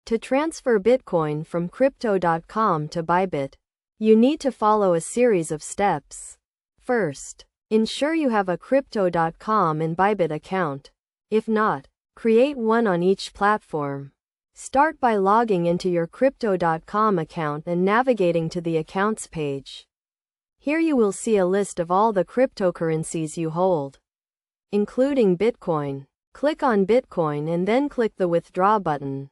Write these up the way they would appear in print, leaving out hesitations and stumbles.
To transfer Bitcoin from Crypto.com to Bybit, you need to follow a series of steps. First, ensure you have a Crypto.com and Bybit account. If not, create one on each platform. Start by logging into your Crypto.com account and navigating to the Accounts page. Here you will see a list of all the cryptocurrencies you hold, including Bitcoin. Click on Bitcoin and then click the Withdraw button.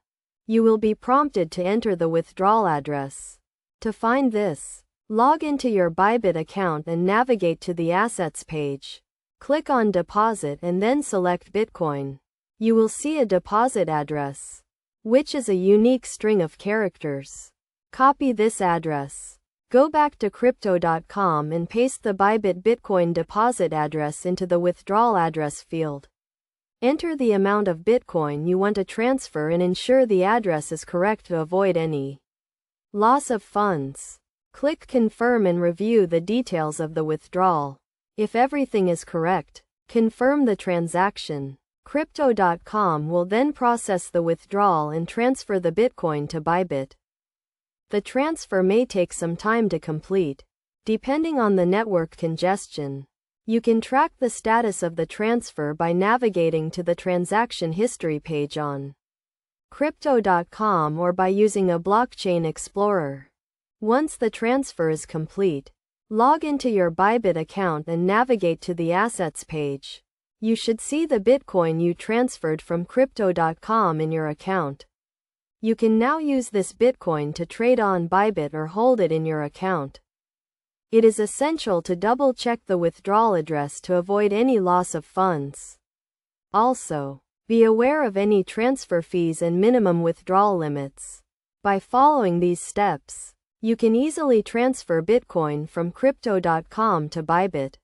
You will be prompted to enter the withdrawal address. To find this, log into your Bybit account and navigate to the Assets page. Click on Deposit and then select Bitcoin. You will see a deposit address, which is a unique string of characters. Copy this address. Go back to Crypto.com and paste the Bybit Bitcoin deposit address into the withdrawal address field. Enter the amount of Bitcoin you want to transfer and ensure the address is correct to avoid any loss of funds. Click Confirm and review the details of the withdrawal. If everything is correct, confirm the transaction. Crypto.com will then process the withdrawal and transfer the Bitcoin to Bybit. The transfer may take some time to complete, depending on the network congestion. You can track the status of the transfer by navigating to the transaction history page on Crypto.com or by using a blockchain explorer. Once the transfer is complete, log into your Bybit account and navigate to the Assets page. You should see the Bitcoin you transferred from Crypto.com in your account. You can now use this Bitcoin to trade on Bybit or hold it in your account. It is essential to double-check the withdrawal address to avoid any loss of funds. Also, be aware of any transfer fees and minimum withdrawal limits. By following these steps, you can easily transfer Bitcoin from Crypto.com to Bybit.